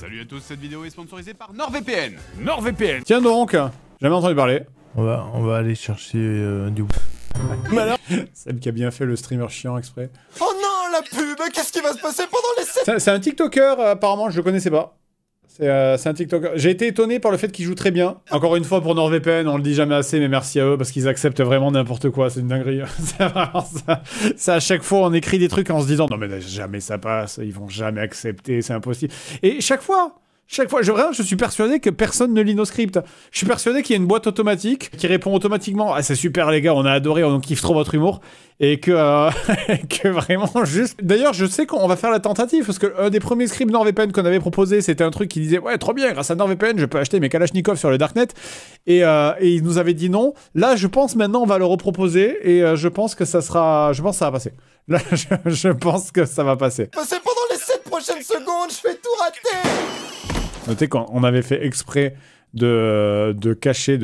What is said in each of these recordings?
Salut à tous, cette vidéo est sponsorisée par NordVPN. NordVPN. Tiens donc, jamais entendu parler. On va aller chercher du... Mais alors Seb qui a bien fait le streamer chiant exprès. Oh non, la pub! Qu'est-ce qui va se passer pendant les 7... C'est un TikToker, apparemment, je le connaissais pas. C'est un TikToker. J'ai été étonné par le fait qu'il joue très bien. Encore une fois, pour NordVPN, on le dit jamais assez, mais merci à eux, parce qu'ils acceptent vraiment n'importe quoi, c'est une dinguerie. C'est vraiment ça. C'est à chaque fois, on écrit des trucs en se disant, non mais jamais ça passe, ils vont jamais accepter, c'est impossible. Et chaque fois, je suis persuadé que personne ne lit nos scripts. Je suis persuadé qu'il y a une boîte automatique qui répond automatiquement « Ah, c'est super les gars, on a adoré, on kiffe trop votre humour. » Et que vraiment juste... D'ailleurs, je sais qu'on va faire la tentative, parce que un des premiers scripts NordVPN qu'on avait proposé, c'était un truc qui disait « Ouais, trop bien, grâce à NordVPN, je peux acheter mes Kalachnikov sur le Darknet. » Et il nous avait dit non. Là, je pense maintenant, on va le reproposer, et je pense que ça sera... Je pense que ça va passer. Là, je pense que ça va passer. Passer pendant les 7 prochaines secondes, je vais tout rater! Notez qu'on avait fait exprès de cacher...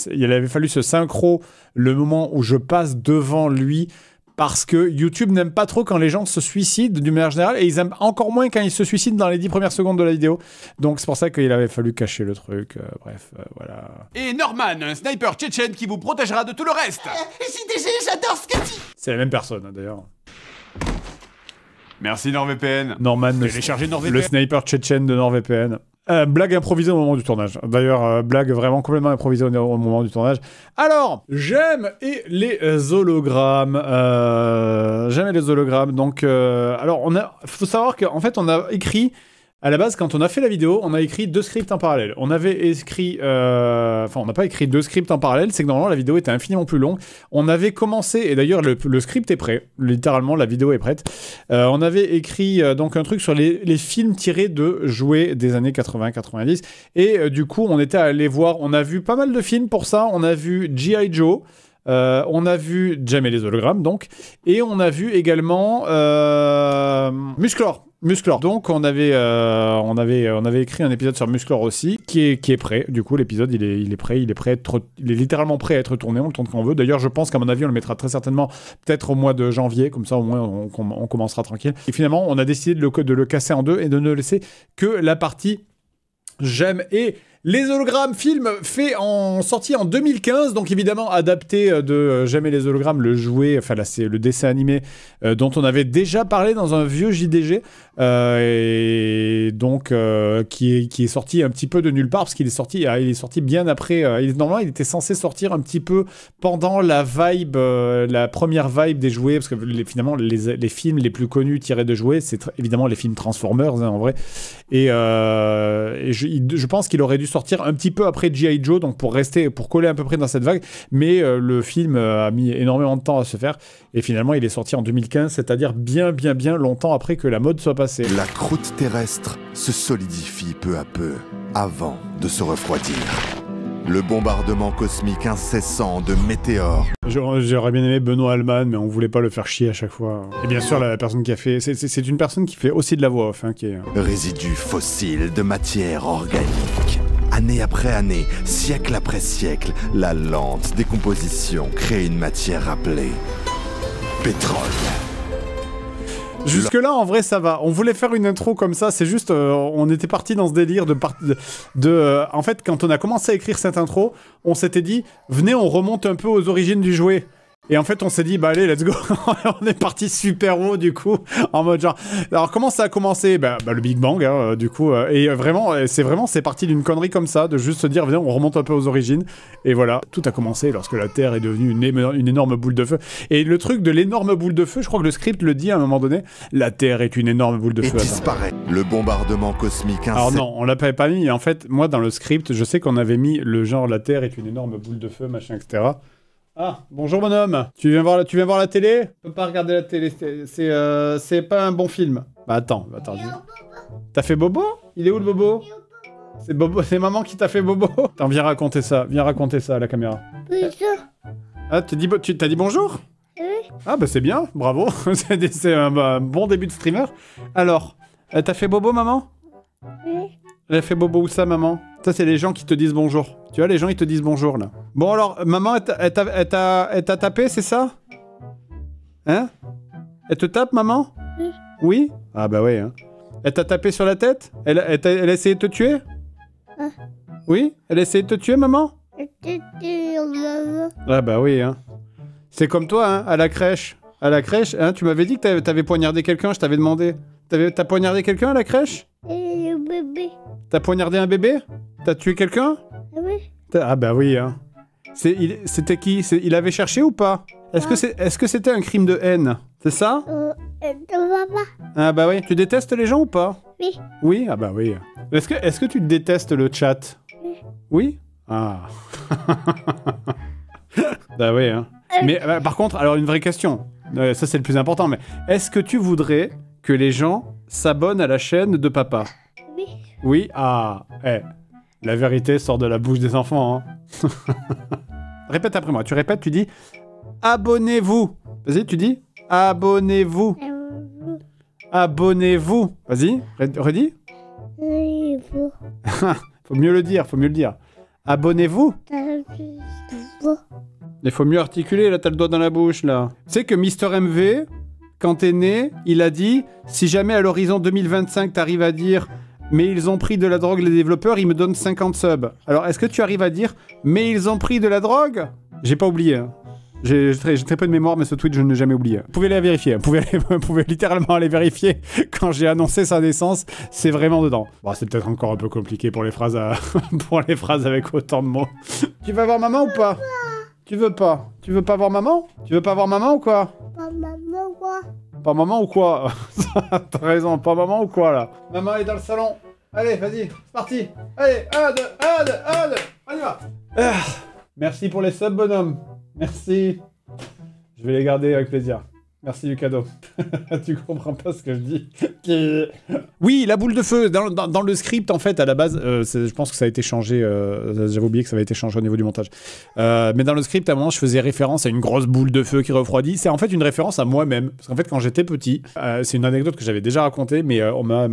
Il avait fallu se synchro le moment où je passe devant lui parce que YouTube n'aime pas trop quand les gens se suicident d'une manière générale et ils aiment encore moins quand ils se suicident dans les 10 premières secondes de la vidéo. Donc c'est pour ça qu'il avait fallu cacher le truc. Bref, voilà. Et Norman, un sniper tchétchène qui vous protégera de tout le reste. JDG, j'adore ce que tu... C'est la même personne, hein, d'ailleurs. Merci NordVPN. Norman, Téléchargez NordVPN. le sniper tchétchène de NordVPN. Blague improvisée au moment du tournage. D'ailleurs, blague vraiment complètement improvisée au moment du tournage. Alors, j'aime et les hologrammes. J'aime et les hologrammes. Donc, alors, faut savoir qu'en fait, on a écrit... À la base, quand on a fait la vidéo, on a écrit 2 scripts en parallèle. On avait écrit... Enfin, on n'a pas écrit 2 scripts en parallèle, c'est que normalement, la vidéo était infiniment plus longue. On avait commencé, et d'ailleurs, le script est prêt. Littéralement, la vidéo est prête. On avait écrit donc un truc sur les films tirés de jouets des années 80-90. Et du coup, on était allé voir... On a vu pas mal de films pour ça. On a vu G.I. Joe. On a vu Jem et les hologrammes, donc. Et on a vu également... Musclor. Donc on avait écrit un épisode sur Musclor aussi, qui est prêt. Du coup l'épisode il est prêt, il est littéralement prêt à être tourné, on le tourne quand on veut. D'ailleurs je pense qu'à mon avis on le mettra très certainement peut-être au mois de janvier, comme ça au moins on commencera tranquille. Et finalement on a décidé de le casser en deux et de ne laisser que la partie J'aime et les hologrammes, film sorti en 2015, donc évidemment adapté de J'aime et les hologrammes, le jouet, enfin là c'est le dessin animé dont on avait déjà parlé dans un vieux JDG, et donc qui est sorti un petit peu de nulle part parce qu'il est sorti bien après. Normalement il était censé sortir un petit peu pendant la vibe, la première vibe des jouets, parce que finalement les films les plus connus tirés de jouets, c'est évidemment les films Transformers hein, en vrai, et je pense qu'il aurait dû sortir un petit peu après G.I. Joe, donc pour coller à peu près dans cette vague, mais le film a mis énormément de temps à se faire, et finalement il est sorti en 2015, c'est-à-dire bien longtemps après que la mode soit passée. La croûte terrestre se solidifie peu à peu, avant de se refroidir. Le bombardement cosmique incessant de météores. J'aurais bien aimé Benoît Alman, mais on voulait pas le faire chier à chaque fois. Et bien sûr, la personne qui a fait... C'est une personne qui fait aussi de la voix off, hein, qui est... Résidus fossiles de matière organique. Année après année, siècle après siècle, la lente décomposition crée une matière appelée pétrole. Jusque-là, en vrai, ça va. On voulait faire une intro comme ça, c'est juste... on était parti dans ce délire en fait, quand on a commencé à écrire cette intro, on s'était dit, venez, on remonte un peu aux origines du jouet. Et en fait, on s'est dit, bah allez, let's go. On est parti super haut, du coup, en mode genre... Alors, comment ça a commencé? Le Big Bang, hein, du coup. Et vraiment, c'est parti d'une connerie comme ça, de juste se dire, viens, on remonte un peu aux origines. Et voilà, tout a commencé lorsque la Terre est devenue une énorme boule de feu. Et le truc de l'énorme boule de feu, je crois que le script le dit à un moment donné, la Terre est une énorme boule de feu. Et disparaît. Le bombardement cosmique... Alors non, on l'avait pas mis. En fait, moi, dans le script, je sais qu'on avait mis le genre, la Terre est une énorme boule de feu, machin, etc. Ah, bonjour bonhomme. Tu viens voir la télé? Je peux pas regarder la télé, c'est pas un bon film. Bah attends. T'as fait bobo? Il est où le bobo? C'est bobo, c'est maman qui t'a fait bobo? Attends, viens raconter ça à la caméra. Bonjour. Ah, tu t'as dit bonjour? Oui. Ah bah c'est bien, bravo. C'est un bon début de streamer. Alors, t'as fait bobo maman? Oui. Elle a fait bobo où ça, maman? Ça, c'est les gens qui te disent bonjour. Tu vois, les gens, ils te disent bonjour, là. Bon, alors, maman, elle t'a tapé, c'est ça? Hein? Elle te tape, maman? Oui. Oui? Ah bah ouais, hein. Elle t'a tapé sur la tête? Elle a essayé de te tuer? Oui? Elle a essayé de te tuer, maman? Maman. Ah bah oui, hein. C'est comme toi, hein, à la crèche. À la crèche, hein, tu m'avais dit que t'avais poignardé quelqu'un, je t'avais demandé. T'as poignardé quelqu'un à la crèche? Et le bébé. T'as poignardé un bébé? T'as tué quelqu'un? Ah oui. Ah bah oui, hein. C'était qui? Il avait cherché ou pas? Est-ce que c'était un crime de haine? C'est ça? Ton papa. Ah bah oui. Tu détestes les gens ou pas? Oui. Oui? Ah bah oui. Est-ce que tu détestes le chat? Oui. Oui? Ah. Bah oui, hein. Mais par contre, alors une vraie question. Ça c'est le plus important, mais est-ce que tu voudrais que les gens s'abonnent à la chaîne de papa? Oui. Oui? Ah. La vérité sort de la bouche des enfants, hein. Répète après moi. Tu répètes, tu dis abonnez-vous. Vas-y, tu dis abonnez-vous. Abonnez-vous. Vas-y, redis. Faut mieux le dire, Abonnez-vous. Il faut mieux articuler, là t'as le doigt dans la bouche, là. Tu sais que Mister MV, quand t'es né, il a dit « Si jamais à l'horizon 2025 t'arrives à dire « Mais ils ont pris de la drogue les développeurs, ils me donnent 50 subs ». Alors est-ce que tu arrives à dire « Mais ils ont pris de la drogue ?» J'ai pas oublié, hein. J'ai très peu de mémoire, mais ce tweet, je ne l'ai jamais oublié. Vous pouvez aller vérifier. Vous pouvez littéralement aller vérifier. Quand j'ai annoncé sa naissance, c'est vraiment dedans. Bon, c'est peut-être encore un peu compliqué pour les phrases pour les phrases avec autant de mots. Tu vas voir maman ou pas? Tu veux pas? Tu veux pas voir maman? Tu veux pas voir maman ou quoi? Pas maman quoi? Pas maman ou quoi? T'as raison, pas maman ou quoi, là? Maman est dans le salon. Allez, vas-y, c'est parti. Allez, 1, 2, 1, 2, 1, 2. On y va. Merci pour les subs, bonhomme. Merci. Je vais les garder avec plaisir. Merci du cadeau. Tu comprends pas ce que je dis. Oui, la boule de feu. Dans le script, en fait, à la base, je pense que ça a été changé. J'avais oublié que ça avait été changé au niveau du montage. Mais dans le script, à un moment, je faisais référence à une grosse boule de feu qui refroidit. C'est en fait une référence à moi-même. Parce qu'en fait, quand j'étais petit, c'est une anecdote que j'avais déjà racontée, mais ma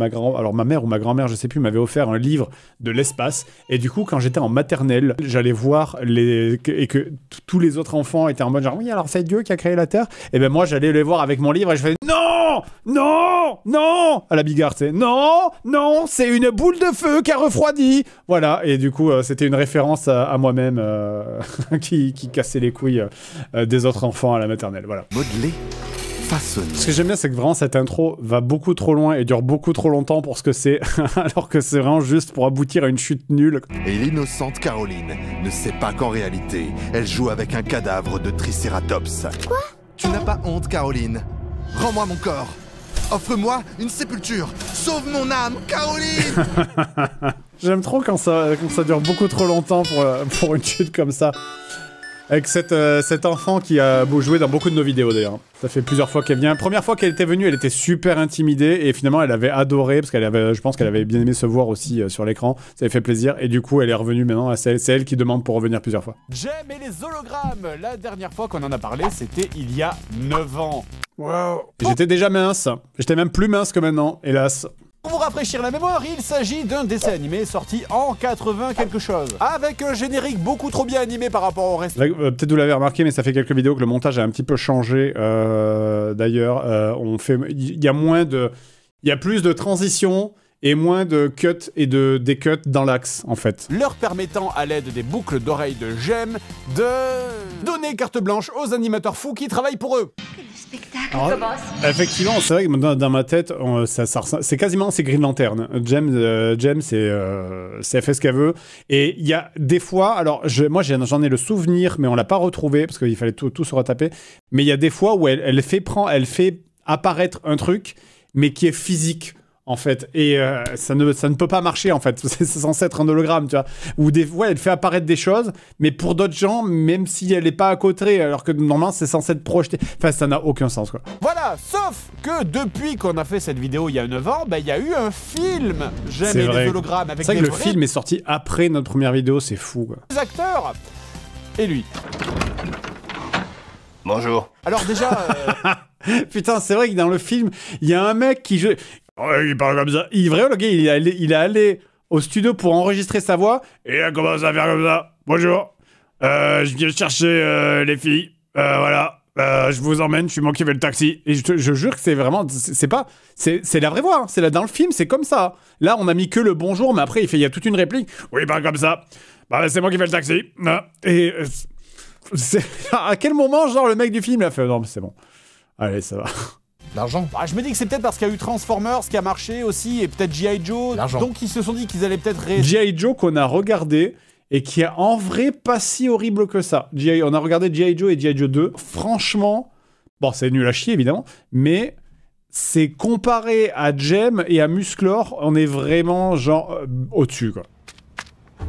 mère ou ma grand-mère, je sais plus, m'avait offert un livre de l'espace. Et du coup, quand j'étais en maternelle, j'allais voir et que tous les autres enfants étaient en mode genre, oui, alors c'est Dieu qui a créé la Terre. Et ben moi, j'allais les voir avec mon livre et je fais non, non, non à la bigarre, tu sais, non, non, c'est une boule de feu qui a refroidi. Voilà, et du coup, c'était une référence à moi-même qui cassait les couilles des autres enfants à la maternelle. Voilà. Modelé, façonné. Ce que j'aime bien, c'est que vraiment cette intro va beaucoup trop loin et dure beaucoup trop longtemps pour ce que c'est, alors que c'est vraiment juste pour aboutir à une chute nulle. Et l'innocente Caroline ne sait pas qu'en réalité, elle joue avec un cadavre de Tricératops. Quoi? Tu n'as pas honte, Caroline? Rends-moi mon corps. Offre-moi une sépulture. Sauve mon âme, Caroline. J'aime trop quand ça dure beaucoup trop longtemps pour une chute comme ça. Avec cet enfant qui a joué dans beaucoup de nos vidéos d'ailleurs. Ça fait plusieurs fois qu'elle vient. Première fois qu'elle était venue, elle était super intimidée et finalement elle avait adoré parce je pense qu'elle avait bien aimé se voir aussi sur l'écran. Ça avait fait plaisir et du coup elle est revenue maintenant. C'est elle qui demande pour revenir plusieurs fois. Jem et les hologrammes. La dernière fois qu'on en a parlé, c'était il y a 9 ans. Wow. J'étais déjà mince. J'étais même plus mince que maintenant, hélas. Pour vous rafraîchir la mémoire, il s'agit d'un dessin animé sorti en 80 quelque chose, avec un générique beaucoup trop bien animé par rapport au reste. Peut-être vous l'avez remarqué, mais ça fait quelques vidéos que le montage a un petit peu changé. D'ailleurs, il y a plus de transitions et moins de cuts et des cuts dans l'axe, en fait. Leur permettant, à l'aide des boucles d'oreilles de Jem, de donner carte blanche aux animateurs fous qui travaillent pour eux. Alors, effectivement, c'est vrai que dans ma tête, c'est quasiment Green Lantern. Jem, c'est fait ce qu'elle veut. Et il y a des fois, alors moi j'en ai le souvenir, mais on l'a pas retrouvé parce qu'il fallait tout se retaper. Mais il y a des fois où elle fait apparaître un truc, mais qui est physique. En fait, et ça ne peut pas marcher en fait, c'est censé être un hologramme, tu vois, ou elle fait apparaître des choses, mais pour d'autres gens, même si elle n'est pas à côté, alors que normalement c'est censé être projeté, enfin ça n'a aucun sens quoi. Voilà, sauf que depuis qu'on a fait cette vidéo il y a 9 ans, il y a eu un film, Jem et les hologrammes, avec c'est vrai que le film est sorti après notre première vidéo, c'est fou quoi. Les acteurs, et lui. Bonjour. Alors déjà... Putain, c'est vrai que dans le film, il y a un mec qui... Ouais, il parle comme ça. Vraiment, le gars, il est allé au studio pour enregistrer sa voix et il a commencé à faire comme ça. Bonjour. Je viens chercher les filles. Voilà. Je vous emmène, je suis moi qui vais le taxi. Et je jure que c'est vraiment, c'est la vraie voix. Hein. C'est là dans le film, c'est comme ça. Là, on a mis que le bonjour, mais après il y a toute une réplique. Oui, bah comme ça. Bah c'est moi qui fais le taxi. Et à quel moment, genre le mec du film a fait non, mais c'est bon. Allez, ça va. L'argent. Bah, je me dis que c'est peut-être parce qu'il y a eu Transformers qui a marché aussi, et peut-être G.I. Joe. L'argent. Donc ils se sont dit qu'ils allaient peut-être G.I. Joe qu'on a regardé et qui est en vrai pas si horrible que ça. On a regardé G.I. Joe et G.I. Joe 2. Franchement, bon, c'est nul à chier évidemment, mais c'est comparé à Jem et à Musclor, on est vraiment genre au-dessus quoi.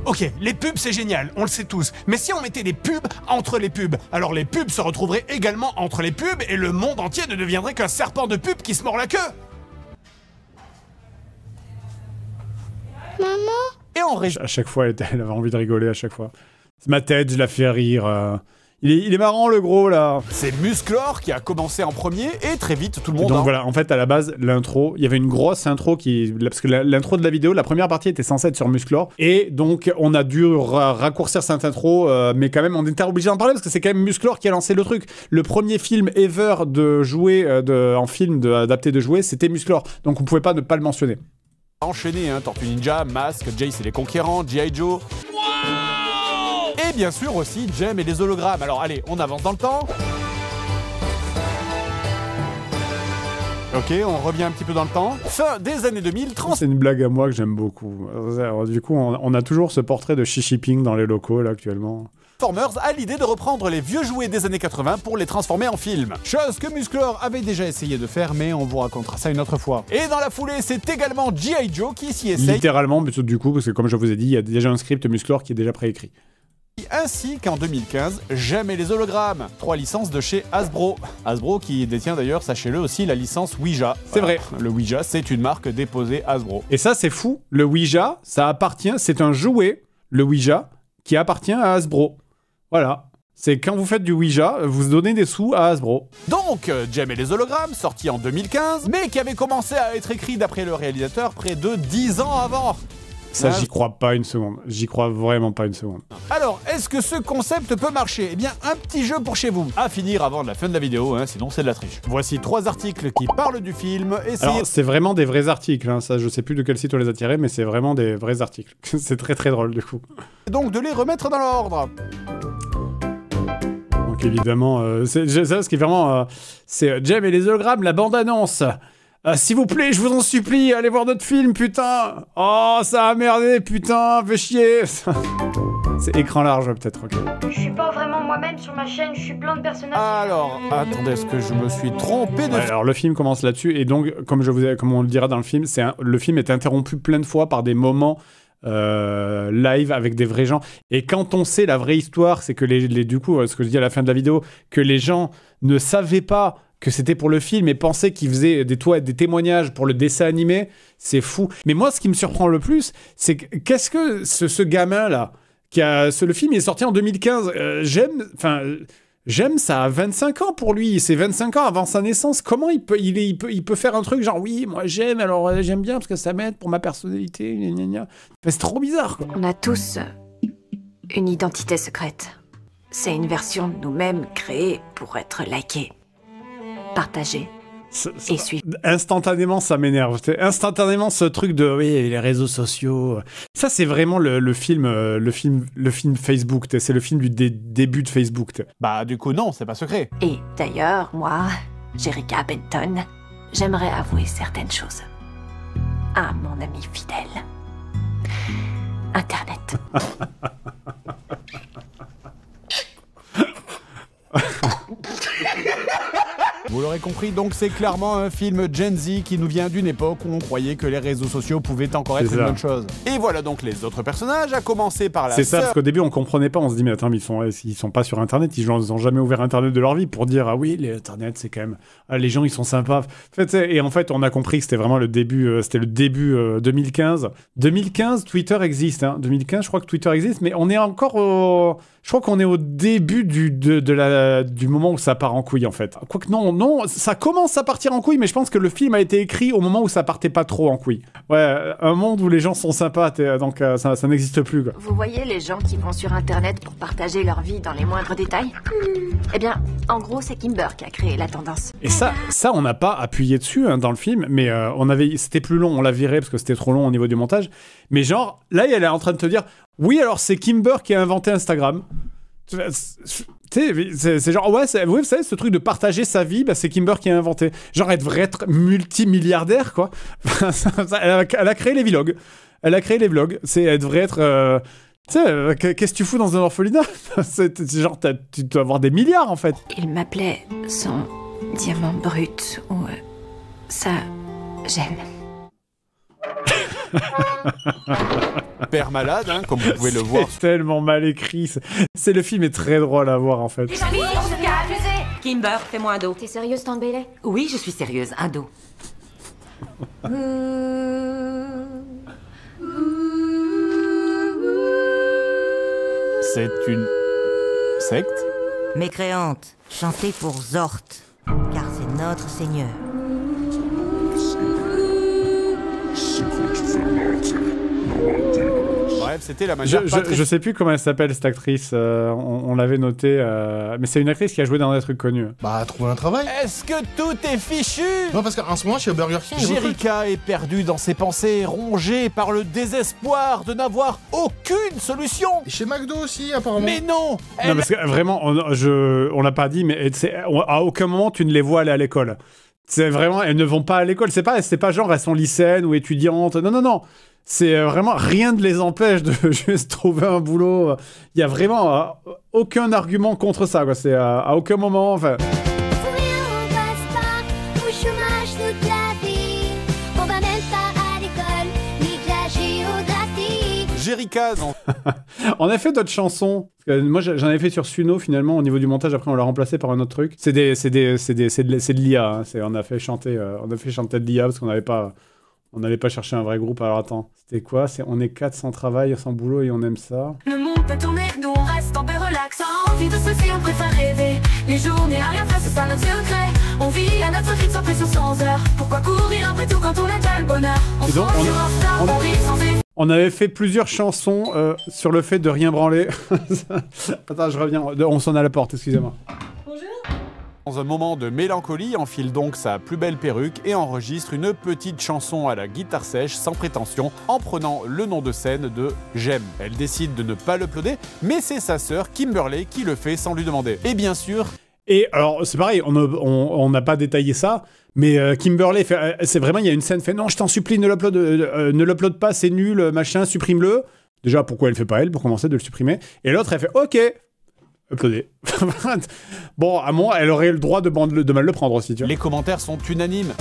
Ok, les pubs c'est génial, on le sait tous. Mais si on mettait des pubs entre les pubs, alors les pubs se retrouveraient également entre les pubs et le monde entier ne deviendrait qu'un serpent de pub qui se mord la queue. Maman? Et en région. À chaque fois, elle avait envie de rigoler à chaque fois. C'est ma tête, je la fais rire. Il est marrant le gros là. C'est Musclor qui a commencé en premier et très vite tout le monde. Donc voilà, en fait à la base l'intro, il y avait une grosse intro parce que l'intro de la vidéo, la première partie était censée être sur Musclor et donc on a dû raccourcir cette intro, mais quand même on était obligé d'en parler parce que c'est quand même Musclor qui a lancé le truc. Le premier film ever de jouets en film adapté de jouets, c'était Musclor, donc on pouvait pas ne pas le mentionner. Enchaîné, hein, Tortue Ninja, Mask, Jace et les Conquérants, G.I. Joe. Et bien sûr aussi Jem et les hologrammes. Alors allez, on avance dans le temps. Ok, on revient un petit peu dans le temps. Fin des années 2000, C'est une blague à moi que j'aime beaucoup. Alors, du coup, on a toujours ce portrait de Xi Jinping dans les locaux là actuellement. Transformers a l'idée de reprendre les vieux jouets des années 80 pour les transformer en film. Chose que Musclor avait déjà essayé de faire, mais on vous racontera ça une autre fois. Et dans la foulée, c'est également G.I. Joe qui s'y essaye. Littéralement, mais du coup, parce que comme je vous ai dit, il y a déjà un script Musclor qui est déjà préécrit. Ainsi qu'en 2015, Jem et les hologrammes. 3 licences de chez Hasbro. Hasbro qui détient d'ailleurs, sachez-le aussi, la licence Ouija. C'est vrai. Le Ouija, c'est une marque déposée Hasbro. Et ça, c'est fou. Le Ouija, ça appartient, c'est un jouet, le Ouija, qui appartient à Hasbro. Voilà. C'est quand vous faites du Ouija, vous donnez des sous à Hasbro. Donc, Jem et les hologrammes, sorti en 2015, mais qui avait commencé à être écrit d'après le réalisateur près de 10 ans avant. Ça, j'y crois pas une seconde. J'y crois vraiment pas une seconde. Alors, est-ce que ce concept peut marcher? Eh bien, un petit jeu pour chez vous. À finir avant la fin de la vidéo, hein, sinon c'est de la triche. Voici 3 articles qui parlent du film. Alors, c'est vraiment des vrais articles. Hein. Ça, je sais plus de quel site on les a tirés, mais c'est vraiment des vrais articles. C'est très très drôle, du coup. Donc, de les remettre dans l'ordre. Donc, évidemment, ça, ce qui est vraiment... c'est Jem et les hologrammes, la bande-annonce. S'il vous plaît, je vous en supplie, allez voir notre film, putain. Oh, ça a merdé, putain, fais chier. C'est écran large, peut-être, ok. Je suis pas vraiment moi-même sur ma chaîne, je suis plein de personnages. Alors, attendez, est-ce que je me suis trompé de... Ouais, alors, le film commence là-dessus, et donc, comme on le dira dans le film, le film est interrompu plein de fois par des moments live avec des vrais gens. Et quand on sait la vraie histoire, c'est que du coup, ce que je dis à la fin de la vidéo, que les gens ne savaient pas que c'était pour le film et pensaient qu'ils faisaient des témoignages pour le dessin animé, c'est fou. Mais moi, ce qui me surprend le plus, c'est qu'est-ce que ce gamin-là, le film est sorti en 2015, Jem, ça a 25 ans pour lui, c'est 25 ans avant sa naissance. Comment il peut faire un truc genre, oui, moi j'aime, alors j'aime bien parce que ça m'aide pour ma personnalité, gna gna gna. C'est trop bizarre, quoi. On a tous une identité secrète. C'est une version de nous-mêmes créée pour être likée, partagée et suivie. Instantanément, ça m'énerve. Instantanément, ce truc de oui, les réseaux sociaux. Ça, c'est vraiment le film Facebook. C'est le film du début de Facebook. Bah, du coup, non, c'est pas secret. Et d'ailleurs, moi, Jerica Benton, j'aimerais avouer certaines choses à mon ami fidèle. Internet. Vous l'aurez compris, donc c'est clairement un film Gen Z qui nous vient d'une époque où on croyait que les réseaux sociaux pouvaient encore être une bonne chose. Et voilà donc les autres personnages, à commencer par la C'est ça, parce qu'au début on comprenait pas, on se dit mais attends, mais ils sont pas sur Internet, ils ont jamais ouvert Internet de leur vie pour dire ah oui, Internet c'est quand même... Ah, les gens ils sont sympas. Et en fait on a compris que c'était vraiment le début, 2015. 2015, Twitter existe, hein. 2015 je crois que Twitter existe, mais on est encore au... Je crois qu'on est au début du moment où ça part en couille en fait. Quoique non, non, ça commence à partir en couille, mais je pense que le film a été écrit au moment où ça partait pas trop en couille. Ouais, un monde où les gens sont sympas, donc ça n'existe plus, quoi. Vous voyez les gens qui vont sur Internet pour partager leur vie dans les moindres détails? Eh bien, en gros, c'est Kimber qui a créé la tendance. Et ça on n'a pas appuyé dessus dans le film, mais c'était plus long, on l'a viré parce que c'était trop long au niveau du montage. Mais genre, là, elle est en train de te dire, oui, alors c'est Kimber qui a inventé Instagram. Tu sais, c'est genre, ouais, vous savez, ce truc de partager sa vie, c'est Kimber qui a inventé. Genre, elle devrait être multimilliardaire, quoi. Elle a créé les vlogs. Elle devrait être... tu sais, qu'est-ce que tu fous dans un orphelinat? C'est genre, tu dois avoir des milliards, en fait. Il m'appelait son diamant brut, ou sa gemme. Père malade, hein, comme vous pouvez le voir. C'est tellement mal écrit. Le film est très drôle à voir, en fait. Kimber, fais-moi un dos. T'es sérieuse, Tante Bailey? Oui, je suis sérieuse, un dos. C'est une secte? Mécréante, chantez pour Zort, car c'est notre seigneur. Bref, c'était la manière je sais plus comment elle s'appelle, cette actrice. On l'avait noté. Mais c'est une actrice qui a joué dans des trucs connus. Bah, trouver un travail. Est-ce que tout est fichu? Non, parce qu'en ce moment, chez Burger King, Jerica est perdue dans ses pensées, rongée par le désespoir de n'avoir aucune solution. Et chez McDo aussi, apparemment. Mais non, Non, parce que vraiment, on l'a pas dit, mais à aucun moment tu ne les vois aller à l'école. C'est vraiment, elles ne vont pas à l'école. C'est pas genre elles sont lycéennes ou étudiantes. Non. C'est vraiment, rien ne les empêche de juste trouver un boulot. Il y a vraiment aucun argument contre ça, quoi. C'est à aucun moment, enfin... Jerica, non. On a fait d'autres chansons. Moi, j'en avais fait sur Suno, finalement, au niveau du montage. Après, on l'a remplacé par un autre truc. C'est de l'IA. Hein. On a fait chanter de l'IA parce qu'on n'avait pas... On n'allait pas chercher un vrai groupe. Alors attends, c'était quoi? On est 4 sans travail, sans boulot et on aime ça. Le monde peut tourner, nous on reste en paix relaxant. Envie de ceci, on préfère rêver. Les journées à rien faire, c'est ça notre secret. On vit à notre rythme sans pression, sans heure. Pourquoi courir après tout quand on a déjà le bonheur? On se rend sur Insta, on rit sans effet. On avait fait plusieurs chansons sur le fait de rien branler. Attends, je reviens. On sonne à la porte, excusez-moi. Dans un moment de mélancolie, enfile donc sa plus belle perruque et enregistre une petite chanson à la guitare sèche sans prétention en prenant le nom de scène de J'aime. Elle décide de ne pas l'uploader, mais c'est sa sœur Kimberly qui le fait sans lui demander. Et bien sûr... Et alors, c'est pareil, on n'a pas détaillé ça, mais Kimberly fait... C'est vraiment, il y a une scène fait « Non, je t'en supplie, ne l'upload pas, c'est nul, machin, supprime-le. » Déjà, pourquoi elle fait pas elle, pour commencer, de le supprimer? Et l'autre, elle fait « Ok !» Uploader. Bon, à moi, elle aurait le droit de mal le prendre aussi, tu vois. Les commentaires sont unanimes.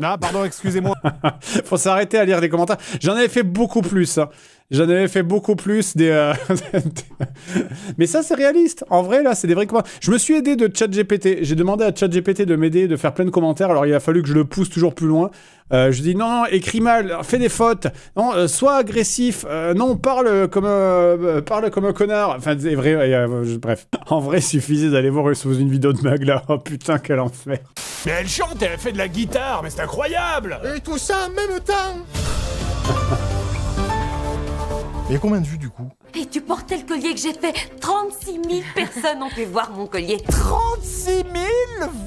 Ah, pardon, excusez-moi. Faut s'arrêter à lire les commentaires. J'en avais fait beaucoup plus. Hein. J'en avais fait beaucoup plus des... Mais ça, c'est réaliste. En vrai, là, c'est des vrais commentaires. Je me suis aidé de ChatGPT. J'ai demandé à ChatGPT de m'aider, de faire plein de commentaires. Alors, il a fallu que je le pousse toujours plus loin. Je dis, non, écris mal, fais des fautes. Non, sois agressif. Non, parle comme un connard. Enfin, c'est vrai. Bref. En vrai, il suffisait d'aller voir sous une vidéo de Magla. Oh putain, quel enfer. Mais elle chante et elle fait de la guitare, mais c'est incroyable! Et tout ça en même temps. Et combien de vues du coup? Et tu portais le collier que j'ai fait. 36 000 personnes ont pu voir mon collier. 36 000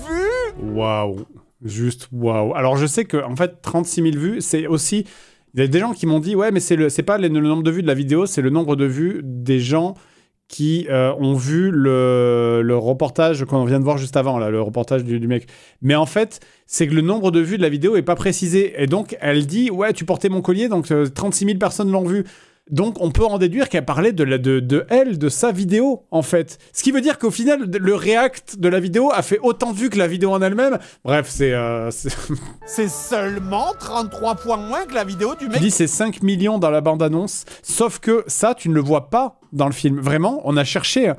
vues? Waouh. Juste waouh. Alors je sais que en fait 36 000 vues, c'est aussi... Il y a des gens qui m'ont dit, ouais mais c'est pas le nombre de vues de la vidéo, c'est le nombre de vues des gens qui ont vu le reportage qu'on vient de voir juste avant, là, le reportage du mec. Mais en fait, c'est que le nombre de vues de la vidéo est pas précisé. Et donc, elle dit, ouais, tu portais mon collier, donc 36 000 personnes l'ont vu. Donc, on peut en déduire qu'elle parlait de sa vidéo, en fait. Ce qui veut dire qu'au final, le react de la vidéo a fait autant de vues que la vidéo en elle-même. Bref, c'est seulement 33 points moins que la vidéo du mec. Tu dis c'est 5 millions dans la bande-annonce, sauf que ça, tu ne le vois pas dans le film. Vraiment, on a cherché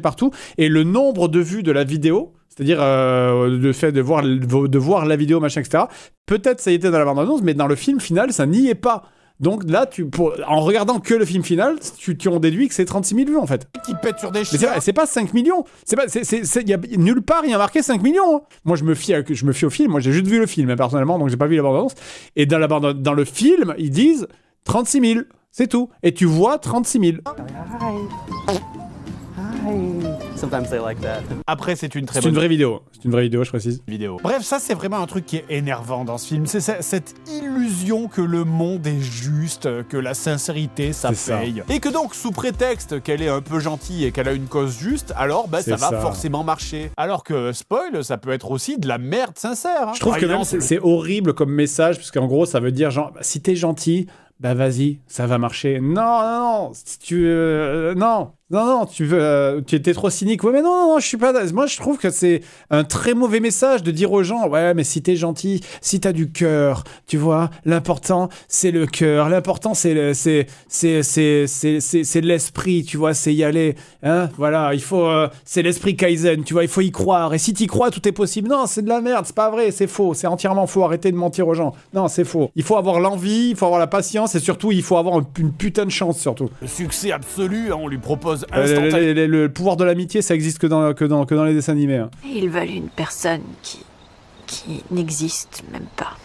partout. Et le nombre de vues de la vidéo... C'est-à-dire le fait de voir la vidéo, machin, etc. Peut-être ça y était dans la bande-annonce, mais dans le film final, ça n'y est pas. Donc là, en regardant que le film final, tu en déduis que c'est 36 000 vues en fait. Qui pète sur des Mais chiens. c'est pas 5 millions. Y a nulle part, il y a marqué 5 millions. Hein. Moi, je me fie au film. Moi, j'ai juste vu le film, hein, personnellement, donc j'ai pas vu la bande-annonce. Et dans le film, ils disent 36 000. C'est tout. Et tu vois 36 000. Sometimes they like that. Après, c'est une très C'est bonne une vraie vidéo. C'est une vraie vidéo, je précise. Bref, ça, c'est vraiment un truc qui est énervant dans ce film. C'est cette illusion que le monde est juste, que la sincérité, ça paye. Et que donc, sous prétexte qu'elle est un peu gentille et qu'elle a une cause juste, alors ça va forcément marcher. Alors que, spoil, ça peut être aussi de la merde sincère. Hein. Je trouve que même c'est horrible comme message, parce qu'en gros, ça veut dire genre, si t'es gentil, bah vas-y, ça va marcher. Non, si tu non, tu étais trop cynique. Ouais, mais non, je suis pas. Moi, je trouve que c'est un très mauvais message de dire aux gens, ouais, mais si t'es gentil, si t'as du cœur, tu vois, l'important c'est le cœur, l'important c'est l'esprit, tu vois, c'est y aller, hein, voilà, il faut, c'est l'esprit Kaizen, tu vois, il faut y croire. Et si t'y crois, tout est possible. Non, c'est de la merde, c'est pas vrai, c'est faux, c'est entièrement faux. Arrêtez de mentir aux gens. Non, c'est faux. Il faut avoir l'envie, il faut avoir la patience et surtout, il faut avoir une putain de chance surtout. Le succès absolu, hein, on lui propose. Le pouvoir de l'amitié, ça existe que dans les dessins animés. Hein. Ils veulent une personne qui n'existe même pas.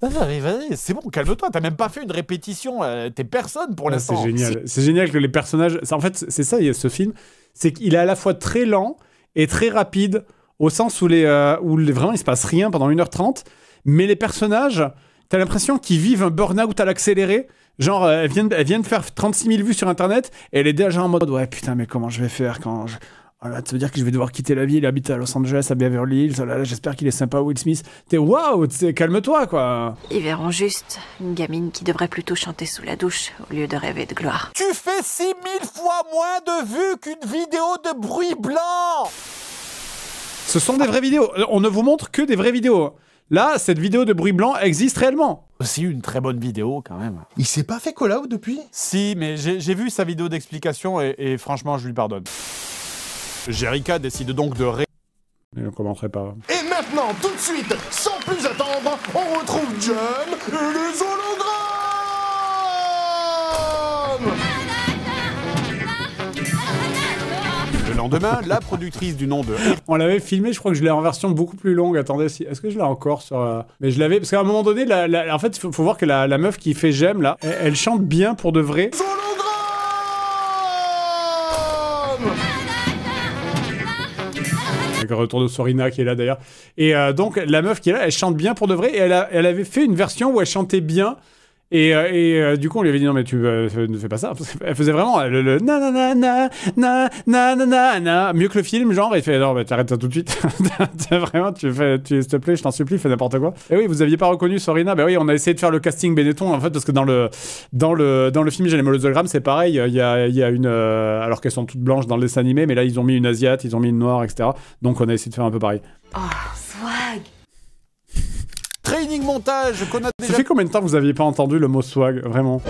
Vas-y, c'est bon, calme-toi, t'as même pas fait une répétition, t'es personne pour l'instant. C'est génial, c'est génial que les personnages... En fait, c'est ça, il y a ce film, c'est qu'il est à la fois très lent et très rapide, au sens où vraiment il se passe rien pendant 1h30, mais les personnages, t'as l'impression qu'ils vivent un burn-out à l'accéléré. Genre, elle vient de faire 36 000 vues sur Internet, et elle est déjà en mode, ouais, putain, mais comment je vais faire quand je... Voilà, ça veut dire que je vais devoir quitter la ville, habiter à Los Angeles, à Beverly Hills, là, j'espère qu'il est sympa, Will Smith. Waouh, calme-toi, quoi. Ils verront juste une gamine qui devrait plutôt chanter sous la douche, au lieu de rêver de gloire. Tu fais 6 000 fois moins de vues qu'une vidéo de bruit blanc. Ce sont des vraies vidéos, on ne vous montre que des vraies vidéos. Là, cette vidéo de bruit blanc existe réellement. Aussi une très bonne vidéo, quand même. Il s'est pas fait call out depuis? Si, mais j'ai vu sa vidéo d'explication et franchement, je lui pardonne. Jerica décide donc de Je ne commenterai pas. Et maintenant, tout de suite, sans plus attendre, on retrouve Jem et les hologrammes. Le lendemain, la productrice du nom de... On l'avait filmé, je crois que je l'ai en version beaucoup plus longue. Attendez, est-ce que je l'ai encore sur... Mais je l'avais... Parce qu'à un moment donné, en fait, il faut voir que la meuf qui fait Jem, là, elle chante bien pour de vrai. Avec le retour de Sorina qui est là d'ailleurs. Et donc, la meuf qui est là, elle chante bien pour de vrai. Et elle avait fait une version où elle chantait bien. Et du coup, on lui avait dit non, mais tu ne fais pas ça. Elle faisait vraiment le na na na na na na na na mieux que le film, genre. Il fait non, mais t'arrêtes ça tout de suite. Vraiment, s'il te plaît, je t'en supplie, fais n'importe quoi. Et oui, vous aviez pas reconnu Sorina. Ben oui, on a essayé de faire le casting Benetton en fait, parce que dans le film J'ai les hologrammes, c'est pareil. Il y a une alors qu'elles sont toutes blanches dans le dessin animé, mais là ils ont mis une asiate, ils ont mis une noire, etc. Donc on a essayé de faire un peu pareil. Oh, swag. Training montage qu'on a déjà... Ça fait combien de temps que vous aviez pas entendu le mot swag, vraiment?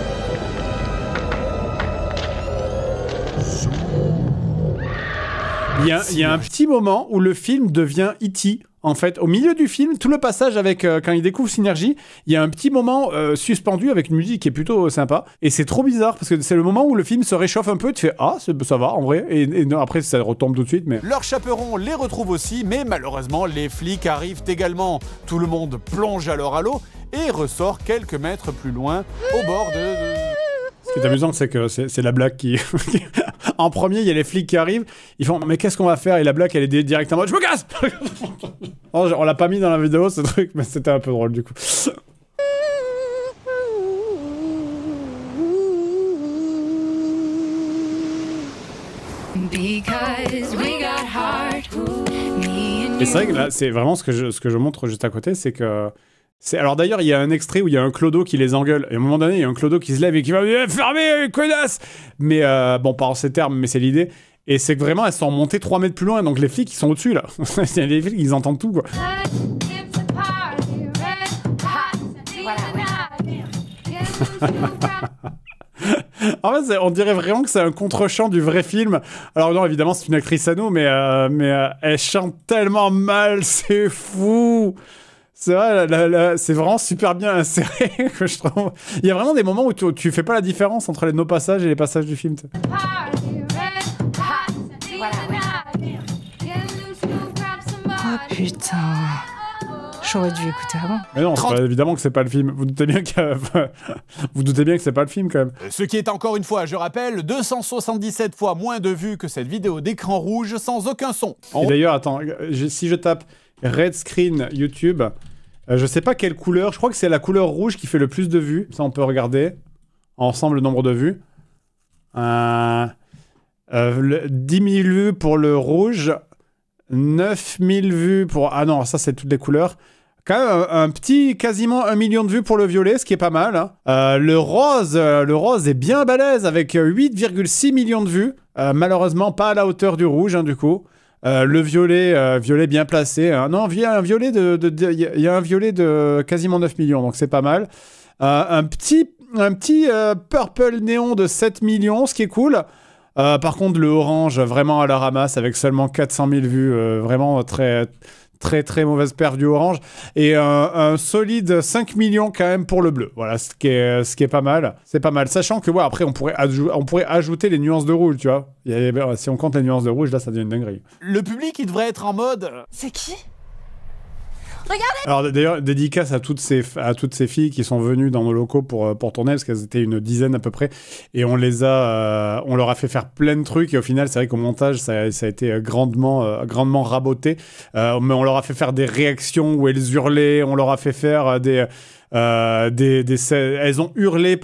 Il y a un petit moment où le film devient E.T. En fait, au milieu du film, tout le passage avec quand il découvre Synergie, il y a un petit moment suspendu avec une musique qui est plutôt sympa. Et c'est trop bizarre parce que c'est le moment où le film se réchauffe un peu. Tu fais ça va en vrai. Et non, après ça retombe tout de suite. Mais leurs chaperons les retrouvent aussi, mais malheureusement les flics arrivent également. Tout le monde plonge alors à l'eau et ressort quelques mètres plus loin au bord de... Ce qui est amusant, c'est que c'est la blague qui... En premier, il y a les flics qui arrivent. Ils font, mais qu'est-ce qu'on va faire? Et la blague, elle est directement, je me casse. On l'a pas mis dans la vidéo, ce truc, mais c'était un peu drôle, du coup. Et c'est vrai que là, c'est vraiment ce que je montre juste à côté, c'est que... Alors d'ailleurs, il y a un extrait où il y a un clodo qui les engueule. Et à un moment donné, il y a un clodo qui se lève et qui va « Fermez, connasse !» Mais bon, pas en ces termes, mais c'est l'idée. Et c'est que vraiment, elles sont montées 3 mètres plus loin. Donc les flics, ils sont au-dessus, là. Les flics, ils entendent tout, quoi. En fait, on dirait vraiment que c'est un contre-champ du vrai film. Alors non, évidemment, c'est une actrice à nous, mais elle chante tellement mal, c'est fou. C'est vrai, c'est vraiment super bien inséré, que je trouve. Il y a vraiment des moments où tu fais pas la différence entre les no passages et les passages du film. Oh putain. J'aurais dû écouter avant. Mais non, évidemment que c'est pas le film. Vous doutez bien que c'est pas le film quand même. Ce qui est encore une fois, je rappelle, 277 fois moins de vues que cette vidéo d'écran rouge sans aucun son. Et d'ailleurs, attends, si je tape Red Screen YouTube, je sais pas quelle couleur, je crois que c'est la couleur rouge qui fait le plus de vues. Ça, on peut regarder ensemble le nombre de vues. 10 000 vues pour le rouge, 9 000 vues pour... Ah non, ça c'est toutes les couleurs. Quand même un petit, quasiment 1 million de vues pour le violet, ce qui est pas mal. Hein. Le rose est bien balèze avec 8,6 millions de vues. Malheureusement, pas à la hauteur du rouge, hein, du coup. Le violet bien placé. Hein. Non, il y a un violet de quasiment 9 millions, donc c'est pas mal. Un petit purple néon de 7 millions, ce qui est cool. Par contre, le orange, vraiment à la ramasse, avec seulement 400 000 vues. Vraiment très très mauvaise perf du orange. Et un solide 5 millions quand même pour le bleu. Voilà, ce qui est pas mal. C'est pas mal. Sachant que, ouais, après, on pourrait ajouter les nuances de rouge, tu vois. Si on compte les nuances de rouge, là, ça devient une dinguerie. Le public, il devrait être en mode... C'est qui ? Regardez! Alors d'ailleurs, dédicace à toutes ces filles qui sont venues dans nos locaux pour tourner, parce qu'elles étaient une dizaine à peu près, et on leur a fait faire plein de trucs, et au final, c'est vrai qu'au montage, ça a été grandement raboté, mais on leur a fait faire des réactions où elles hurlaient, on leur a fait faire elles ont hurlé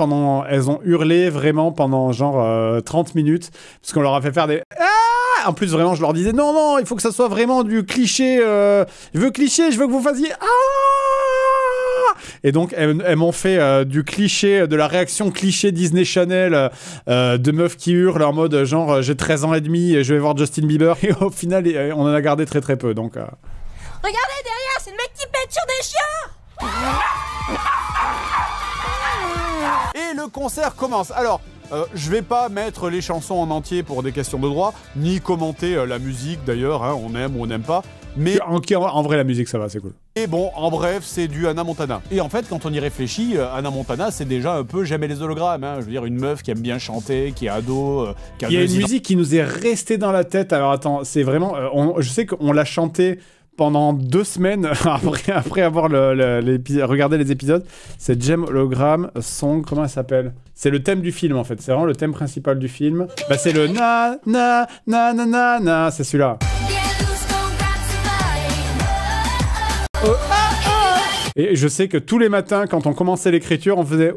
vraiment pendant genre 30 minutes, parce qu'on leur a fait faire des... En plus, vraiment, je leur disais, non, il faut que ça soit vraiment du cliché. Je veux cliché, je veux que vous fassiez... Et donc, elles m'ont fait du cliché, de la réaction cliché Disney Channel, de meufs qui hurlent en mode genre, j'ai 13 ans et demi et je vais voir Justin Bieber. Et au final, on en a gardé très très peu, donc... Regardez derrière, c'est le mec qui pète sur des chiens! Et le concert commence. Alors... je vais pas mettre les chansons en entier pour des questions de droit, ni commenter la musique d'ailleurs, hein, on aime ou on n'aime pas. Mais en vrai, la musique, ça va, c'est cool. Et bon, en bref, c'est du Hannah Montana. Et en fait, quand on y réfléchit, Hannah Montana, c'est déjà un peu J'aimais les hologrammes. Hein. Je veux dire, une meuf qui aime bien chanter, qui est ado, qui a... Il y a une musique qui nous est restée dans la tête. Alors attends, c'est vraiment... je sais qu'on l'a chantée pendant 2 semaines après avoir regardé les épisodes. C'est J'aime hologramme, song, comment elle s'appelle? C'est le thème du film en fait, c'est vraiment le thème principal du film. Bah c'est le na na na na na na, c'est celui-là. Et je sais que tous les matins quand on commençait l'écriture, on faisait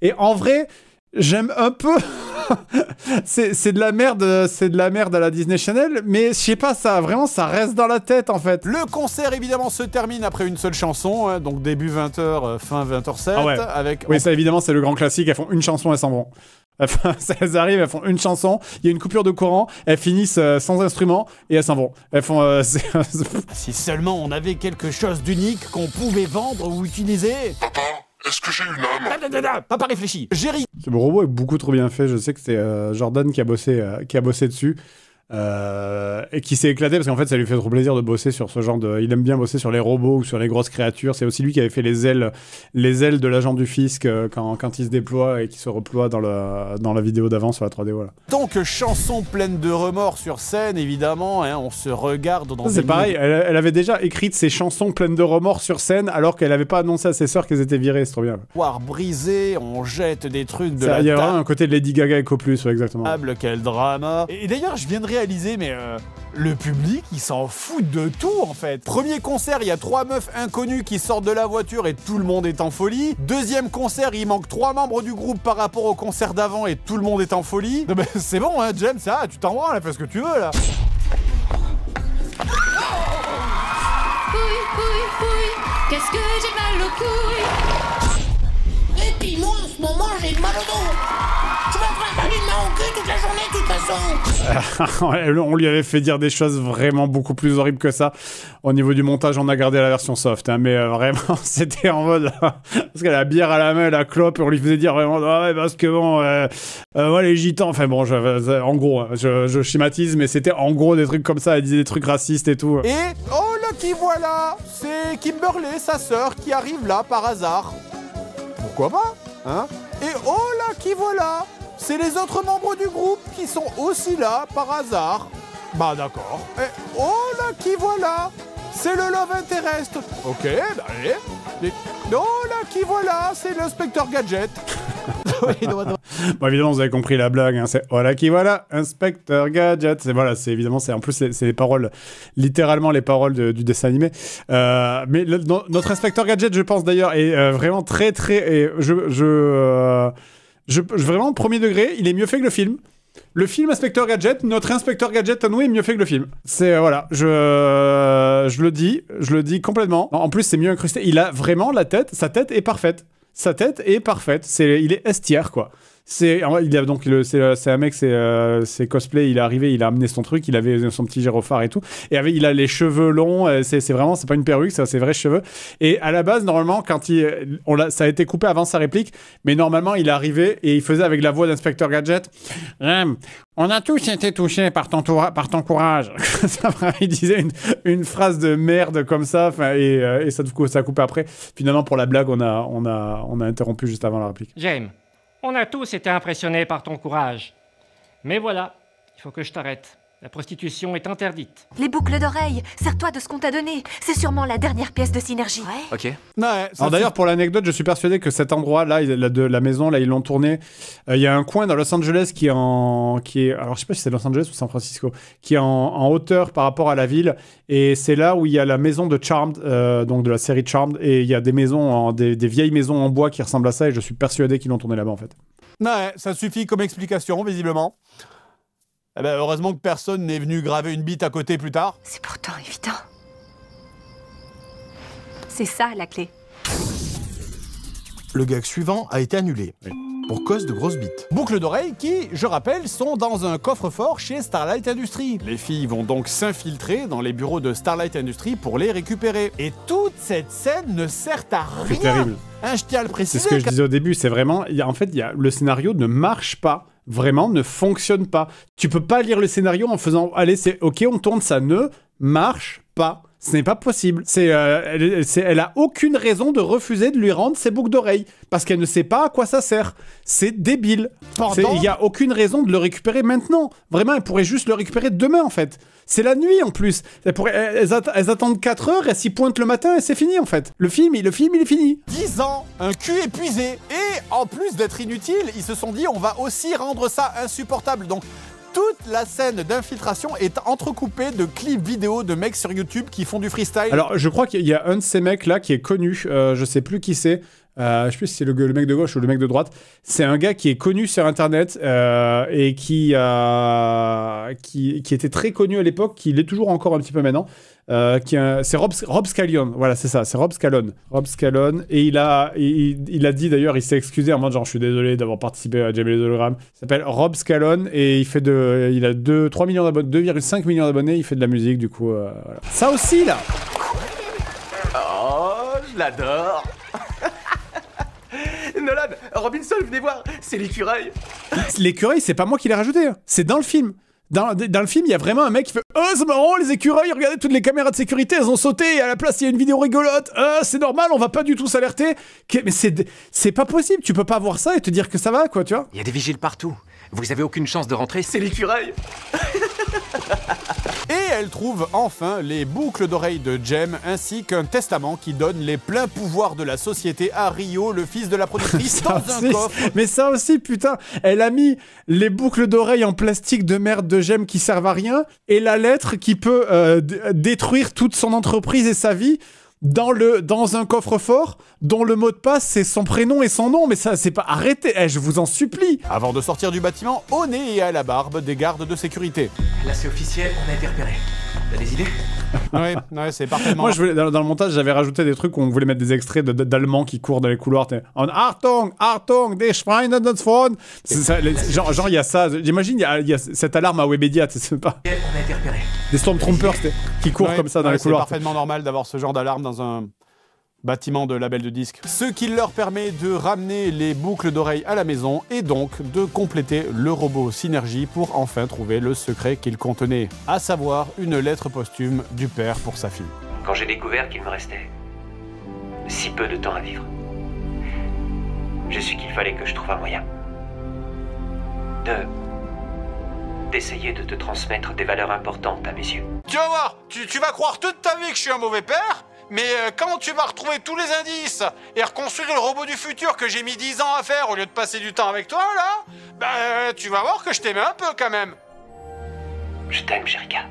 et en vrai, j'aime un peu c'est de la merde à la Disney Channel, mais je sais pas, ça reste dans la tête en fait. Le concert évidemment se termine après une seule chanson, hein, donc début 20h, fin 20h07. Ah ouais. Oui, ça évidemment c'est le grand classique, elles font une chanson, elles s'en vont. Elles arrivent, elles font une chanson, il y a une coupure de courant, elles finissent sans instrument et elles s'en vont. Elles font... Si seulement on avait quelque chose d'unique qu'on pouvait vendre ou utiliser... Est-ce que j'ai une âme? Papa réfléchit. Jerry. Ce robot est beaucoup trop bien fait. Je sais que c'est Jordan qui a bossé dessus. Et qui s'est éclaté parce qu'en fait ça lui fait trop plaisir de bosser sur ce genre de... Il aime bien bosser sur les robots ou sur les grosses créatures. C'est aussi lui qui avait fait les ailes de l'agent du fisc quand il se déploie et qui se reploie dans la vidéo d'avant sur la 3D. Voilà. Donc chanson pleine de remords sur scène évidemment, hein, on se regarde dans... C'est pareil, elle avait déjà écrit ses chansons pleines de remords sur scène alors qu'elle n'avait pas annoncé à ses sœurs qu'elles étaient virées, c'est trop bien. Poire brisée, on jette des trucs de ça, la... Il y a vraiment un côté de Lady Gaga et Coplus, ouais, exactement. Quel drama. Et d'ailleurs je viens de réaliser, mais le public, il s'en fout de tout, en fait. Premier concert, il y a 3 meufs inconnues qui sortent de la voiture et tout le monde est en folie. Deuxième concert, il manque 3 membres du groupe par rapport au concert d'avant et tout le monde est en folie. Non, mais c'est bon, hein, James, ça, tu t'en branles, fais ce que tu veux, là. Qu'est-ce que j'ai mal aux couilles? Et puis moi, en ce moment, j'ai mal au dos. Je me ferais pas une main au cul toute la journée, de toute façon. On lui avait fait dire des choses vraiment beaucoup plus horribles que ça. Au niveau du montage, on a gardé la version soft, hein, mais vraiment, c'était en mode... parce qu'elle a la bière à la main, la clope, et on lui faisait dire vraiment... Ah ouais, parce que bon... ouais, les gitans... Enfin bon, en gros, je schématise, mais c'était en gros des trucs comme ça. Elle disait des trucs racistes et tout. Et... Oh là là qui voilà, c'est Kimberly, sa sœur, qui arrive là par hasard. Pourquoi pas, hein? Et oh là qui voilà, c'est les autres membres du groupe qui sont aussi là par hasard. Bah d'accord. Et oh là qui voilà, c'est le Love Interest. Ok, bah allez. Et oh là qui voilà, c'est l'inspecteur Gadget. Bon, évidemment, vous avez compris la blague. Hein, c'est voilà qui voilà, inspecteur Gadget. C'est voilà, c'est évidemment, c'est en plus c'est les paroles, littéralement les paroles du dessin animé. Mais notre inspecteur Gadget, je pense d'ailleurs, est vraiment très très. Vraiment premier degré, il est mieux fait que le film. Le film Inspecteur Gadget, notre Inspecteur Gadget à nous est mieux fait que le film. C'est voilà, je le dis complètement. En plus, c'est mieux incrusté. Il a vraiment sa tête est parfaite. Sa tête est parfaite. Il est estière quoi. C'est un mec, c'est cosplay. Il est arrivé, il a amené son truc, il avait son petit gyrophare et tout. Et il a les cheveux longs. C'est vraiment, c'est pas une perruque, c'est vrais cheveux. Et à la base, normalement, quand ça a été coupé avant sa réplique, mais normalement, il est arrivé et il faisait avec la voix d'Inspecteur Gadget. On a tous été touchés par ton courage. Il disait une phrase de merde comme ça, et ça a coupé après. Finalement, pour la blague, on a interrompu juste avant la réplique. James, on a tous été impressionnés par ton courage. Mais voilà, il faut que je t'arrête. La prostitution est interdite. Les boucles d'oreilles, sers-toi de ce qu'on t'a donné. C'est sûrement la dernière pièce de synergie. Ouais. Ok. Ouais, alors d'ailleurs, pour l'anecdote, je suis persuadé que cet endroit-là, de la maison, là, ils l'ont tourné. Il y a un coin dans Los Angeles qui est, alors je sais pas si c'est Los Angeles ou San Francisco, qui est en hauteur par rapport à la ville. Et c'est là où il y a la maison de Charmed, donc de la série Charmed. Et il y a des maisons, des vieilles maisons en bois qui ressemblent à ça. Et je suis persuadé qu'ils l'ont tourné là-bas, en fait. Ouais, ça suffit comme explication, visiblement. Eh ben, heureusement que personne n'est venu graver une bite à côté plus tard. C'est pourtant évident. C'est ça la clé. Le gag suivant a été annulé. Oui. Pour cause de grosses bites. Boucles d'oreilles qui, je rappelle, sont dans un coffre-fort chez Starlight Industries. Les filles vont donc s'infiltrer dans les bureaux de Starlight Industries pour les récupérer. Et toute cette scène ne sert à rien. C'est terrible. Hein, je tiens à le préciser. C'est ce que je disais au début, c'est vraiment... le scénario ne marche pas. Vraiment, ne fonctionne pas. Tu peux pas lire le scénario en faisant... Allez, c'est OK, on tourne, ça ne marche pas. Ce n'est pas possible. Elle a aucune raison de refuser de lui rendre ses boucles d'oreilles. Parce qu'elle ne sait pas à quoi ça sert. C'est débile. Il n'y a aucune raison de le récupérer maintenant. Vraiment, elle pourrait juste le récupérer demain, en fait. C'est la nuit, en plus. Elles attendent 4 heures, elles s'y pointent le matin et c'est fini, en fait. Le film, il est fini. 10 ans, un cul épuisé. Et en plus d'être inutile, ils se sont dit, on va aussi rendre ça insupportable. Donc, toute la scène d'infiltration est entrecoupée de clips vidéo de mecs sur YouTube qui font du freestyle. Alors, je crois qu'il y a un de ces mecs-là qui est connu. Je sais plus qui c'est. Je sais plus si c'est le mec de gauche ou le mec de droite. C'est un gars qui est connu sur Internet et qui était très connu à l'époque, qui l'est toujours encore un petit peu maintenant. C'est Rob Scallon. Voilà, c'est ça, c'est Rob Scallon. Rob Scallon. Et il a dit d'ailleurs, il s'est excusé en mode genre, je suis désolé d'avoir participé à Jamie les hologrammes. Il s'appelle Rob Scallon et il a 2,5 millions d'abonnés. Il fait de la musique, du coup. Voilà. Ça aussi, là. Oh, je l'adore. Nolan, Robinson, venez voir, c'est l'écureuil. L'écureuil, c'est pas moi qui l'ai rajouté, hein. C'est dans le film. Dans le film, il y a vraiment un mec qui fait « Oh, c'est marrant, les écureuils, regardez, toutes les caméras de sécurité, elles ont sauté, et à la place, il y a une vidéo rigolote. C'est normal, on va pas du tout s'alerter. » Mais c'est pas possible, tu peux pas voir ça et te dire que ça va, quoi, tu vois. Il y a des vigiles partout. Vous avez aucune chance de rentrer, c'est l'écureuil. Et elle trouve enfin les boucles d'oreilles de Jem ainsi qu'un testament qui donne les pleins pouvoirs de la société à Rio, le fils de la productrice, dans un coffre. Mais ça aussi, putain, elle a mis les boucles d'oreilles en plastique de merde de Jem qui servent à rien et la lettre qui peut détruire toute son entreprise et sa vie dans un coffre-fort dont le mot de passe c'est son prénom et son nom. Mais ça, c'est pas... Arrêtez, je vous en supplie. Avant de sortir du bâtiment, au nez et à la barbe des gardes de sécurité. Là c'est officiel, on a été repéré. T'as des idées? Ouais, c'est parfaitement... Moi, dans le montage, j'avais rajouté des trucs où on voulait mettre des extraits d'Allemands qui courent dans les couloirs. En Achtung, Achtung, des Schweine das Phone. Genre, il y a ça. J'imagine, il y a cette alarme à Webedia, c'est pas... On a été repéré. Des Stormtroopers qui courent comme ça dans les couloirs. C'est parfaitement normal d'avoir ce genre d'alarme dans un bâtiment de label de disques. Ce qui leur permet de ramener les boucles d'oreilles à la maison et donc de compléter le robot Synergie pour enfin trouver le secret qu'il contenait, à savoir une lettre posthume du père pour sa fille. quand j'ai découvert qu'il me restait si peu de temps à vivre. J'ai su qu'il fallait que je trouve un moyen d'essayer de te transmettre des valeurs importantes à mes yeux. Tu vas voir, tu vas croire toute ta vie que je suis un mauvais père, mais quand tu vas retrouver tous les indices et reconstruire le robot du futur que j'ai mis 10 ans à faire au lieu de passer du temps avec toi, là, bah tu vas voir que je t'aimais un peu quand même. Je t'aime, Jerica.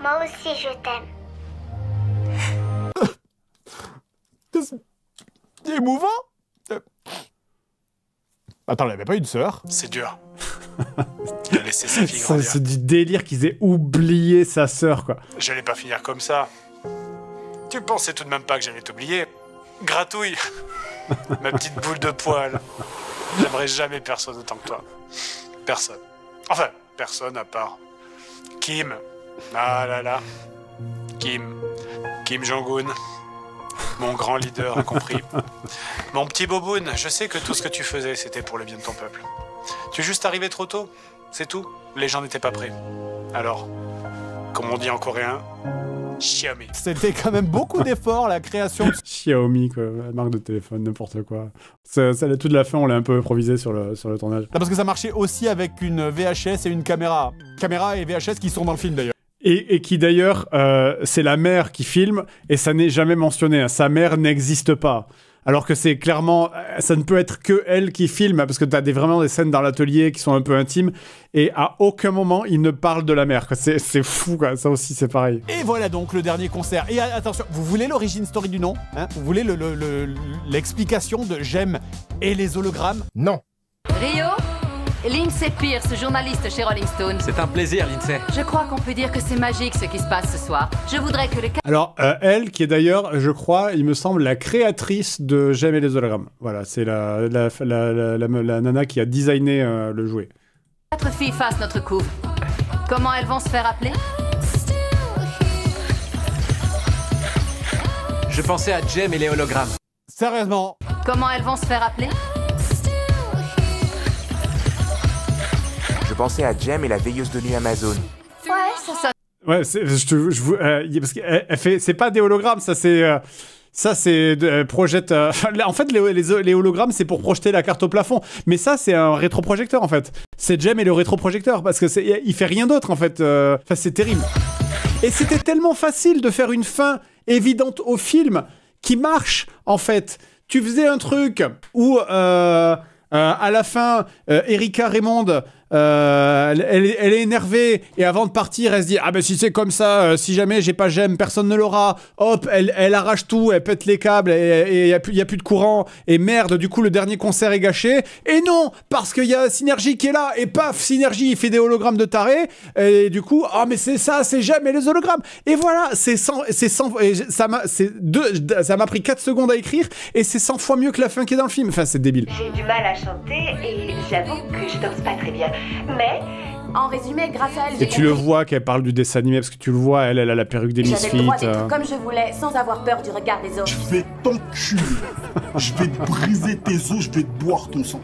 Moi aussi, je t'aime. C'est émouvant. Attends, elle avait pas une sœur? C'est dur. Il a laissé sa fille grandir. C'est du délire qu'ils aient oublié sa sœur, quoi. J'allais pas finir comme ça. Tu pensais tout de même pas que j'allais t'oublier? Gratouille. Ma petite boule de poil. J'aimerais jamais personne autant que toi. Personne. Enfin, personne à part Kim. Ah là là. Kim Jong-un. Mon grand leader incompris. Mon petit Boboun, je sais que tout ce que tu faisais, c'était pour le bien de ton peuple. Tu es juste arrivé trop tôt, c'est tout. Les gens n'étaient pas prêts. Alors, comme on dit en coréen, Xiaomi. C'était quand même beaucoup d'efforts, la création de... Xiaomi, quoi, la marque de téléphone, n'importe quoi. Ça, tout de la fin, on l'a un peu improvisé sur le tournage. Parce que ça marchait aussi avec une VHS et une caméra. Caméra et VHS qui sont dans le film, d'ailleurs. Et qui d'ailleurs, c'est la mère qui filme, et ça n'est jamais mentionné. Hein. Sa mère n'existe pas. Alors que c'est clairement, ça ne peut être que elle qui filme, parce que t'as vraiment des scènes dans l'atelier qui sont un peu intimes, et à aucun moment il ne parle de la mère. C'est fou, quoi. Ça aussi c'est pareil. Et voilà donc le dernier concert. Et attention, vous voulez l'origine story du nom, hein? Vous voulez l'explication de Jem et les hologrammes? Non. Rio, Lindsay Pierce, journaliste chez Rolling Stone. C'est un plaisir, Lindsay. Je crois qu'on peut dire que c'est magique ce qui se passe ce soir. Je voudrais que les... Alors, elle, qui est d'ailleurs, je crois, il me semble, la créatrice de Jem et les hologrammes. Voilà, c'est la nana qui a designé le jouet. 4 filles fassent notre couve. Comment elles vont se faire appeler? Je pensais à Jem et les hologrammes. Sérieusement? Comment elles vont se faire appeler? Je pensais à Jem et la veilleuse de nuit Amazon. Ouais, ça sonne. Ouais, parce qu'elle fait, c'est pas des hologrammes, ça c'est projette. En fait, les hologrammes, c'est pour projeter la carte au plafond. Mais ça, c'est un rétroprojecteur en fait. C'est Jem et le rétroprojecteur parce que il fait rien d'autre en fait. Enfin, c'est terrible. Et c'était tellement facile de faire une fin évidente au film qui marche en fait. Tu faisais un truc où à la fin, Erika Raymond. Elle est énervée et avant de partir elle se dit ah ben si c'est comme ça si jamais j'ai pas Jem personne ne l'aura, hop elle arrache tout, elle pète les câbles et y a plus de courant et merde du coup le dernier concert est gâché et non parce qu'il y a Synergy qui est là et paf Synergy il fait des hologrammes de taré et du coup ah mais c'est ça c'est Jem et les hologrammes et voilà ça m'a pris 4 secondes à écrire et c'est 100 fois mieux que la fin qui est dans le film, enfin c'est débile. J'ai du mal à chanter et j'avoue que je danse pas très bien. Mais, en résumé, grâce à elle, et tu le vois qu'elle parle du dessin animé, parce que tu le vois, elle a la perruque des Misfits. J'avais le droit d'être comme je voulais, sans avoir peur du regard des autres. Je vais t'enculer. Je vais te briser tes os, je vais te boire ton sang.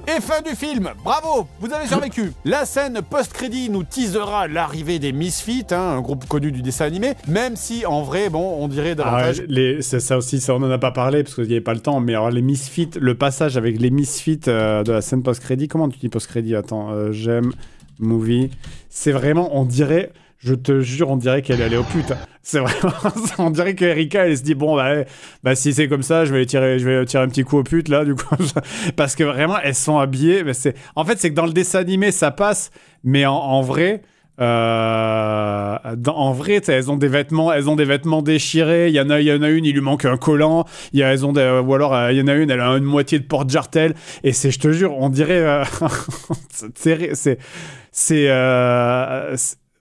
Et fin du film, bravo, vous avez survécu. La scène post-crédit nous teasera l'arrivée des Misfits, hein, un groupe connu du dessin animé, même si en vrai, bon, on dirait davantage... c'est ça aussi, ça, on en a pas parlé, parce qu'il n'y avait pas le temps, mais alors les Misfits, le passage avec les Misfits de la scène post-crédit, comment tu dis post-crédit? Attends, Jem, movie, c'est vraiment, on dirait... Je te jure, on dirait qu'elle est allée au pute. C'est vraiment, on dirait qu'Erika, elle se dit bon, bah si c'est comme ça, je vais tirer un petit coup au pute là, du coup, parce que vraiment, elles sont habillées. Mais en fait, c'est que dans le dessin animé, ça passe, mais en vrai, elles ont des vêtements déchirés. Il y en a une, il lui manque un collant. Ou alors il y en a une, elle a une moitié de porte-jartel. Et je te jure, on dirait,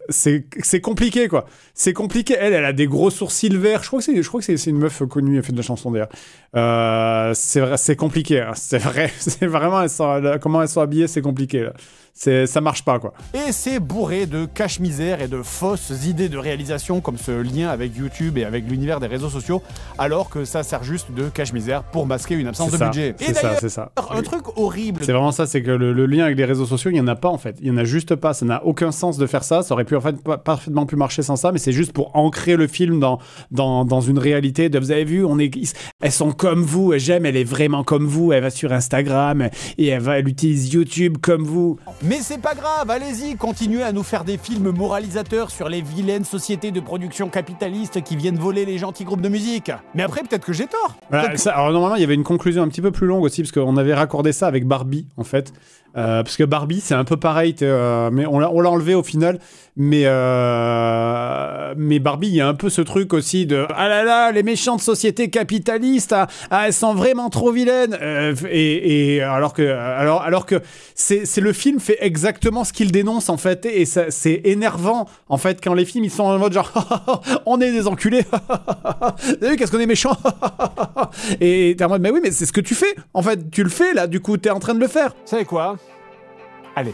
c'est compliqué quoi. C'est compliqué. Elle a des gros sourcils verts. Je crois que c'est une meuf connue. Elle fait de la chanson d'ailleurs. C'est vrai, c'est compliqué. Hein. C'est vrai. C'est vraiment comment elles sont habillées, c'est compliqué. Là. Ça marche pas quoi. Et c'est bourré de cache-misère et de fausses idées de réalisation comme ce lien avec YouTube et avec l'univers des réseaux sociaux, alors que ça sert juste de cache-misère pour masquer une absence de budget. C'est ça. Un truc horrible. C'est vraiment ça, c'est que le lien avec les réseaux sociaux, il y en a pas en fait. Il y en a juste pas. Ça n'a aucun sens de faire ça. Ça aurait pu pu en fait parfaitement pu marcher sans ça, mais c'est juste pour ancrer le film dans une réalité de vous avez vu, elles sont comme vous, Jem elle est vraiment comme vous, elle va sur Instagram et elle utilise YouTube comme vous. Mais c'est pas grave, allez-y, continuez à nous faire des films moralisateurs sur les vilaines sociétés de production capitalistes qui viennent voler les gentils groupes de musique. Mais après peut-être que j'ai tort. Voilà, alors normalement il y avait une conclusion un petit peu plus longue aussi parce qu'on avait raccordé ça avec Barbie en fait. Parce que Barbie c'est un peu pareil, mais on l'a enlevé au final. Mais Barbie, il y a un peu ce truc aussi de ah là là, les méchantes sociétés capitalistes, elles sont vraiment trop vilaines. Alors que c'est le film fait exactement ce qu'il dénonce en fait, et c'est énervant en fait quand les films ils sont en mode genre on est des enculés, vous avez vu qu'est-ce qu'on est méchants. Et t'es en mode mais oui mais c'est ce que tu fais en fait, tu le fais là, du coup t'es en train de le faire. Vous savez quoi? Allez.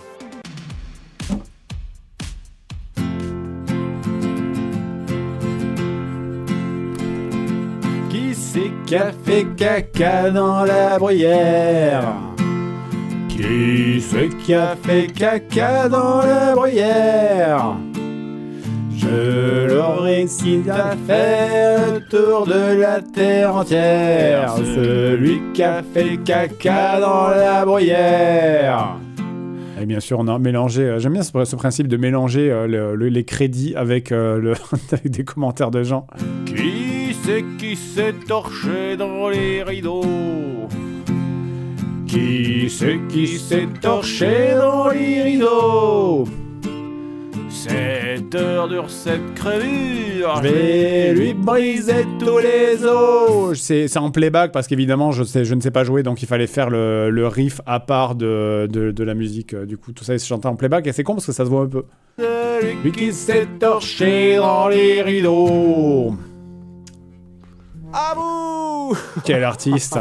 Qui c'est qui a fait caca dans la bruyère? Qui c'est qui a fait caca dans la bruyère? Je leur incite à faire le tour de la terre entière. Celui qui a fait caca dans la bruyère. Et bien sûr, on a mélangé. J'aime bien ce principe de mélanger les crédits avec, avec des commentaires de gens. Qui c'est qui s'est torché dans les rideaux? Qui c'est qui s'est torché dans les rideaux? 7 heures dure cette crevure, je vais lui briser tous les os. C'est en playback parce qu'évidemment je ne sais pas jouer, donc il fallait faire le riff à part de la musique. Du coup tout ça est chanté en playback et c'est con parce que ça se voit un peu. Celui qui s'est torché dans les rideaux. À vous. Quel artiste.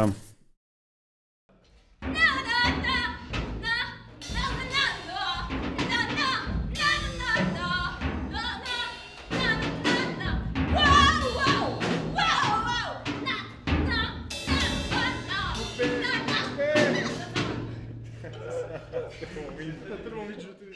T'as tellement envie de jeter.